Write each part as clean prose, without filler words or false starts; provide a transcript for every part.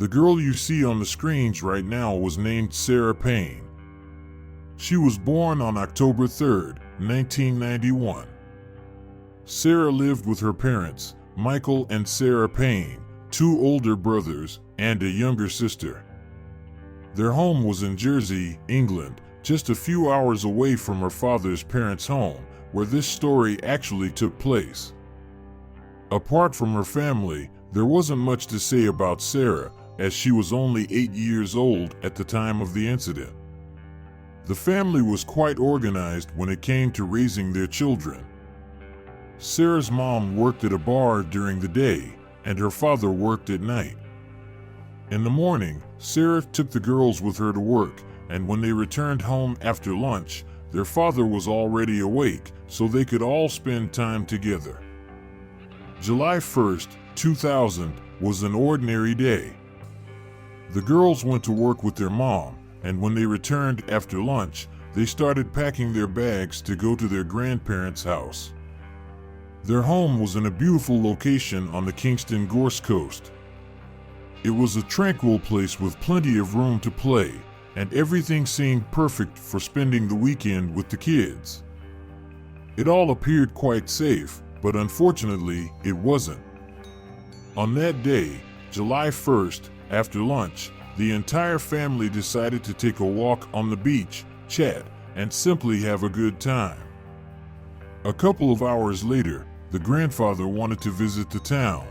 The girl you see on the screens right now was named Sarah Payne. She was born on October 3, 1991. Sarah lived with her parents, Michael and Sarah Payne, two older brothers, and a younger sister. Their home was in Jersey, England, just a few hours away from her father's parents' home, where this story actually took place. Apart from her family, there wasn't much to say about Sarah, as she was only 8 years old at the time of the incident. The family was quite organized when it came to raising their children. Sarah's mom worked at a bar during the day, and her father worked at night. In the morning, Sarah took the girls with her to work, and when they returned home after lunch, their father was already awake, so they could all spend time together. July 1st, 2000, was an ordinary day. The girls went to work with their mom, and when they returned after lunch, they started packing their bags to go to their grandparents' house. Their home was in a beautiful location on the Kingston Gorse coast. It was a tranquil place with plenty of room to play, and everything seemed perfect for spending the weekend with the kids. It all appeared quite safe, but unfortunately, it wasn't. On that day, July 1st, after lunch, the entire family decided to take a walk on the beach, chat, and simply have a good time. A couple of hours later, the grandfather wanted to visit the town.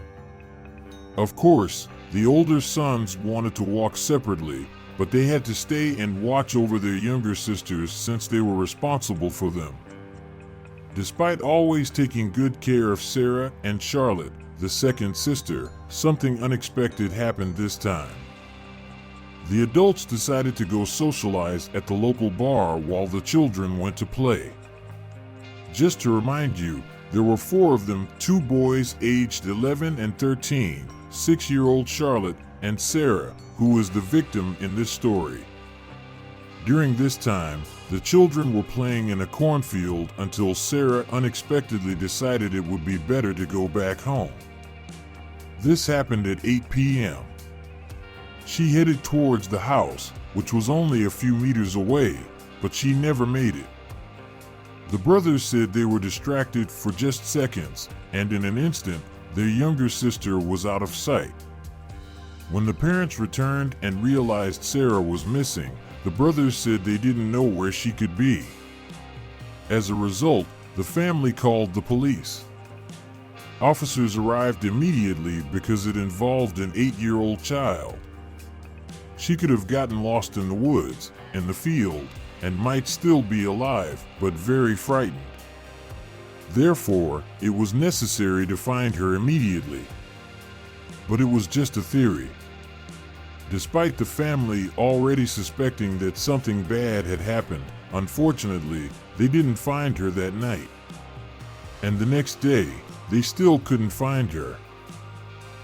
Of course, the older sons wanted to walk separately, but they had to stay and watch over their younger sisters since they were responsible for them. Despite always taking good care of Sarah and Charlotte, the second sister, something unexpected happened this time. The adults decided to go socialize at the local bar while the children went to play. Just to remind you, there were 4 of them, 2 boys aged 11 and 13, 6-year-old Charlotte and Sarah, who is the victim in this story. During this time, the children were playing in a cornfield until Sarah unexpectedly decided it would be better to go back home. This happened at 8 p.m. She headed towards the house, which was only a few meters away, but she never made it. The brothers said they were distracted for just seconds, and in an instant, their younger sister was out of sight. When the parents returned and realized Sarah was missing, the brothers said they didn't know where she could be. As a result, the family called the police. Officers arrived immediately because it involved an 8-year-old child. She could have gotten lost in the woods, in the field, and might still be alive, but very frightened. Therefore, it was necessary to find her immediately. But it was just a theory. Despite the family already suspecting that something bad had happened, unfortunately, they didn't find her that night. And the next day, they still couldn't find her.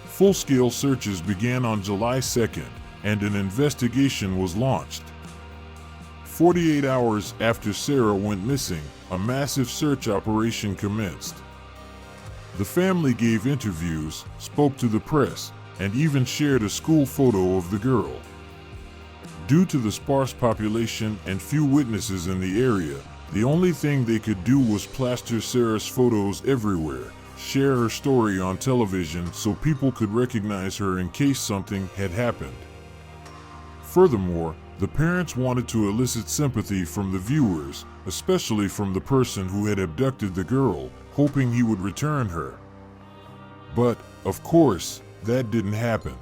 Full-scale searches began on July 2nd, and an investigation was launched. 48 hours after Sarah went missing, a massive search operation commenced. The family gave interviews, spoke to the press, and even shared a school photo of the girl. Due to the sparse population and few witnesses in the area, the only thing they could do was plaster Sarah's photos everywhere, share her story on television so people could recognize her in case something had happened. Furthermore, the parents wanted to elicit sympathy from the viewers, especially from the person who had abducted the girl, hoping he would return her. But, of course, that didn't happen.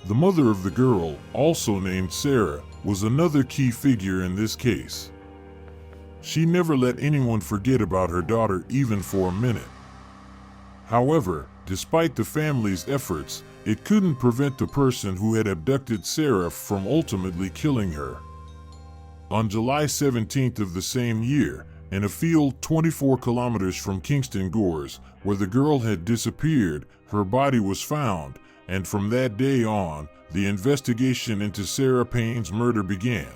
The mother of the girl, also named Sarah, was another key figure in this case. She never let anyone forget about her daughter even for a minute. However, despite the family's efforts, it couldn't prevent the person who had abducted Sarah from ultimately killing her. On July 17th of the same year, in a field 24 kilometers from Kingston Gorse, where the girl had disappeared, her body was found, and from that day on, the investigation into Sarah Payne's murder began.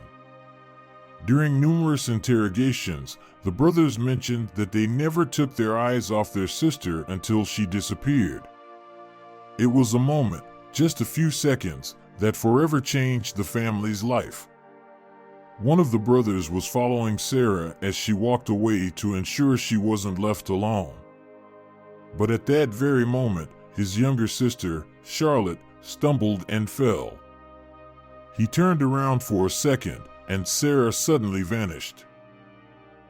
During numerous interrogations, the brothers mentioned that they never took their eyes off their sister until she disappeared. It was a moment, Just a few seconds that forever changed the family's life. One of the brothers was following Sarah as she walked away to ensure she wasn't left alone. But at that very moment, his younger sister, Charlotte, stumbled and fell. He turned around for a second, and Sarah suddenly vanished.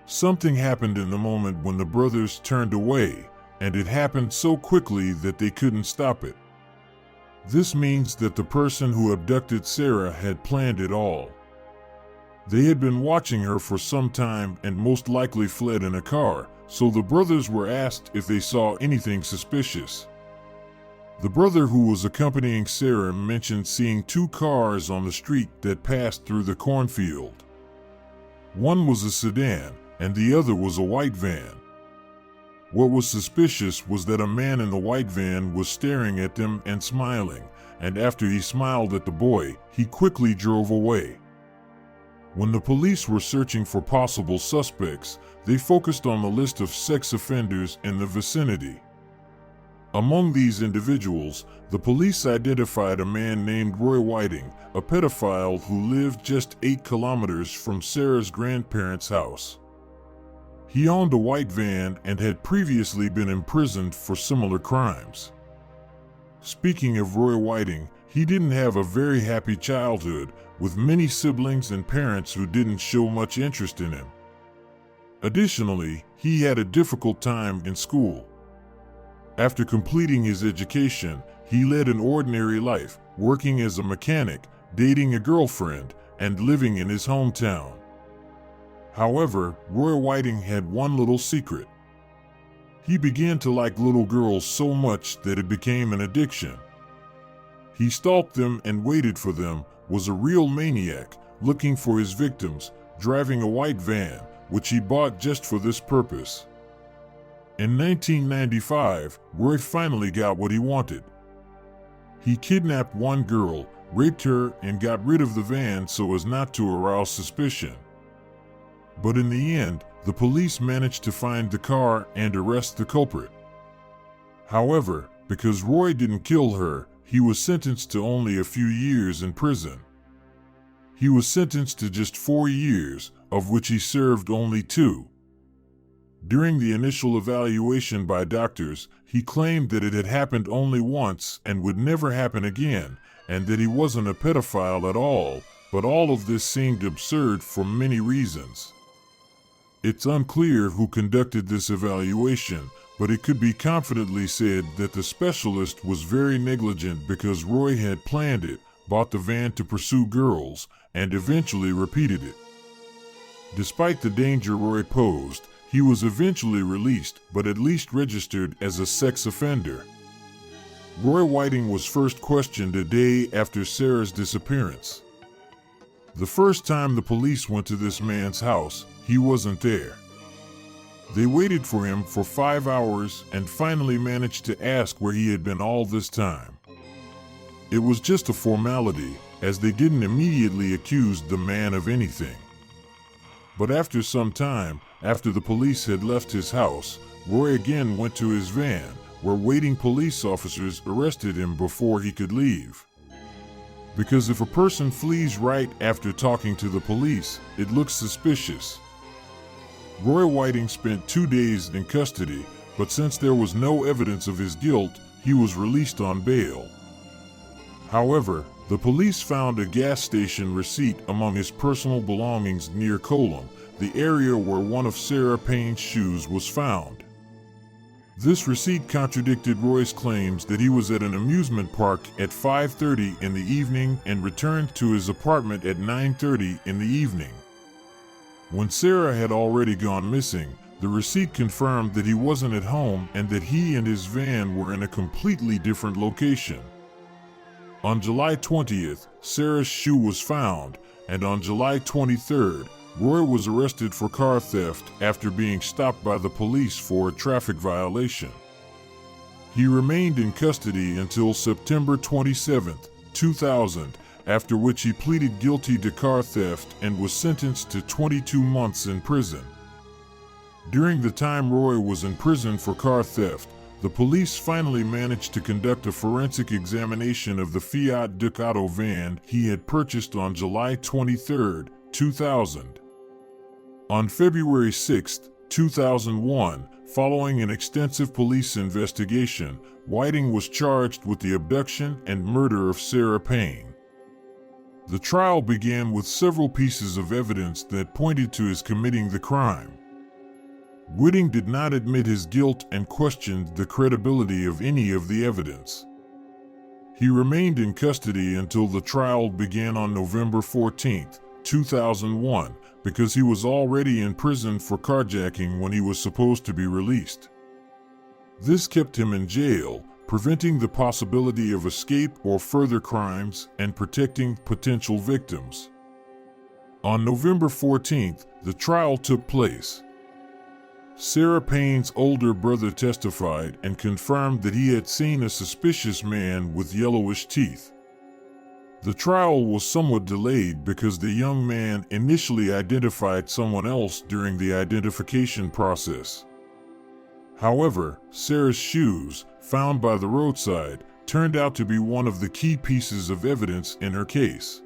Something happened in the moment when the brothers turned away, and it happened so quickly that they couldn't stop it. This means that the person who abducted Sarah had planned it all. They had been watching her for some time and most likely fled in a car, so the brothers were asked if they saw anything suspicious. The brother who was accompanying Sarah mentioned seeing 2 cars on the street that passed through the cornfield. One was a sedan, and the other was a white van. What was suspicious was that a man in the white van was staring at them and smiling, and after he smiled at the boy, he quickly drove away. When the police were searching for possible suspects, they focused on the list of sex offenders in the vicinity. Among these individuals, the police identified a man named Roy Whiting, a pedophile who lived just 8 kilometers from Sarah's grandparents' house. He owned a white van and had previously been imprisoned for similar crimes. Speaking of Roy Whiting, he didn't have a very happy childhood, with many siblings and parents who didn't show much interest in him. Additionally, he had a difficult time in school. After completing his education, he led an ordinary life, working as a mechanic, dating a girlfriend, and living in his hometown. However, Roy Whiting had one little secret. He began to like little girls so much that it became an addiction. He stalked them and waited for them, was a real maniac, looking for his victims, driving a white van, which he bought just for this purpose. In 1995, Roy finally got what he wanted. He kidnapped one girl, raped her, and got rid of the van so as not to arouse suspicion. But in the end, the police managed to find the car and arrest the culprit. However, because Roy didn't kill her, he was sentenced to only a few years in prison. He was sentenced to just 4 years, of which he served only 2. During the initial evaluation by doctors, he claimed that it had happened only once and would never happen again, and that he wasn't a pedophile at all, but all of this seemed absurd for many reasons. It's unclear who conducted this evaluation, but it could be confidently said that the specialist was very negligent because Roy had planned it, bought the van to pursue girls, and eventually repeated it. Despite the danger Roy posed, he was eventually released, but at least registered as a sex offender. Roy Whiting was first questioned a day after Sarah's disappearance. The first time the police went to this man's house, he wasn't there. They waited for him for 5 hours and finally managed to ask where he had been all this time. It was just a formality, as they didn't immediately accuse the man of anything. But after some time, after the police had left his house, Roy again went to his van, where waiting police officers arrested him before he could leave. Because if a person flees right after talking to the police, it looks suspicious. Roy Whiting spent 2 days in custody, but since there was no evidence of his guilt, he was released on bail. However, the police found a gas station receipt among his personal belongings near Colum, the area where one of Sarah Payne's shoes was found. This receipt contradicted Roy's claims that he was at an amusement park at 5:30 in the evening and returned to his apartment at 9:30 in the evening. When Sarah had already gone missing, the receipt confirmed that he wasn't at home and that he and his van were in a completely different location. On July 20th, Sarah's shoe was found, and on July 23rd, Roy was arrested for car theft after being stopped by the police for a traffic violation. He remained in custody until September 27, 2000, after which he pleaded guilty to car theft and was sentenced to 22 months in prison. During the time Roy was in prison for car theft, the police finally managed to conduct a forensic examination of the Fiat Ducato van he had purchased on July 23, 2000. On February 6, 2001, following an extensive police investigation, Whiting was charged with the abduction and murder of Sarah Payne. The trial began with several pieces of evidence that pointed to his committing the crime. Whiting did not admit his guilt and questioned the credibility of any of the evidence. He remained in custody until the trial began on November 14, 2001, because he was already in prison for carjacking when he was supposed to be released. This kept him in jail, preventing the possibility of escape or further crimes and protecting potential victims. On November 14th, the trial took place. Sarah Payne's older brother testified and confirmed that he had seen a suspicious man with yellowish teeth. The trial was somewhat delayed because the young man initially identified someone else during the identification process. However, Sarah's shoes, found by the roadside, turned out to be one of the key pieces of evidence in her case.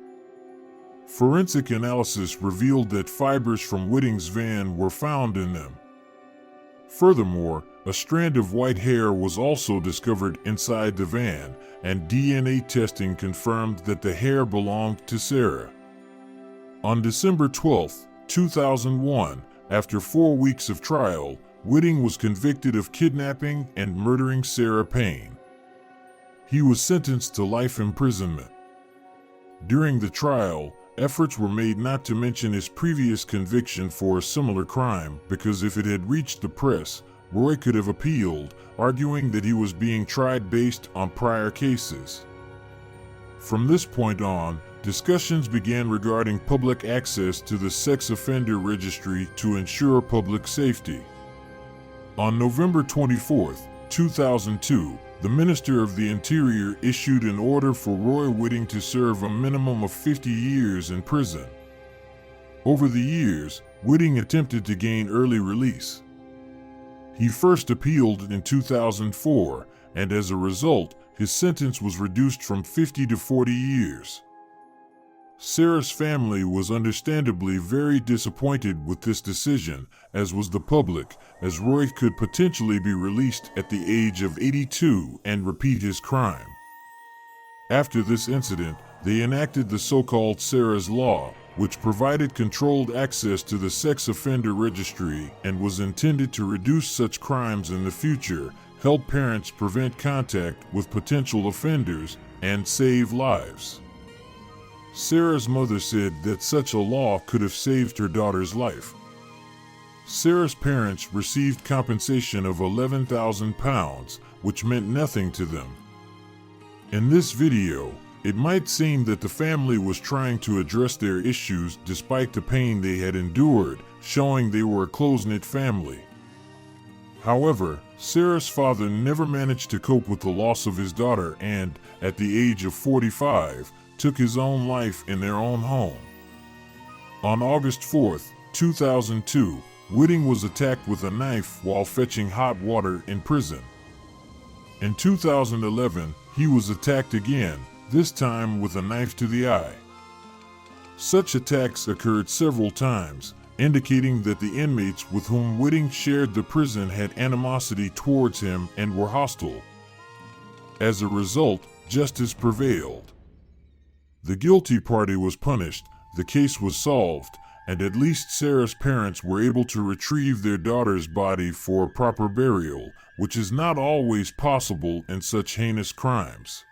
Forensic analysis revealed that fibers from Whiting's van were found in them. Furthermore, a strand of white hair was also discovered inside the van, and DNA testing confirmed that the hair belonged to Sarah. On December 12, 2001, after 4 weeks of trial, Whiting was convicted of kidnapping and murdering Sarah Payne. He was sentenced to life imprisonment. During the trial, efforts were made not to mention his previous conviction for a similar crime because if it had reached the press, Roy could have appealed, arguing that he was being tried based on prior cases. From this point on, discussions began regarding public access to the sex offender registry to ensure public safety. On November 24, 2002, the Minister of the Interior issued an order for Roy Whiting to serve a minimum of 50 years in prison. Over the years, Whiting attempted to gain early release. He first appealed in 2004, and as a result, his sentence was reduced from 50 to 40 years. Sarah's family was understandably very disappointed with this decision, as was the public, as Roy could potentially be released at the age of 82 and repeat his crime. After this incident, they enacted the so-called Sarah's Law, which provided controlled access to the sex offender registry and was intended to reduce such crimes in the future, help parents prevent contact with potential offenders, and save lives. Sarah's mother said that such a law could have saved her daughter's life. Sarah's parents received compensation of £11,000, which meant nothing to them. In this video, it might seem that the family was trying to address their issues despite the pain they had endured, showing they were a close-knit family. However, Sarah's father never managed to cope with the loss of his daughter and, at the age of 45, took his own life in their own home. On August 4, 2002, Whiting was attacked with a knife while fetching hot water in prison. In 2011, he was attacked again, this time with a knife to the eye. Such attacks occurred several times, indicating that the inmates with whom Whiting shared the prison had animosity towards him and were hostile. As a result, justice prevailed. The guilty party was punished, the case was solved, and at least Sarah's parents were able to retrieve their daughter's body for a proper burial, which is not always possible in such heinous crimes.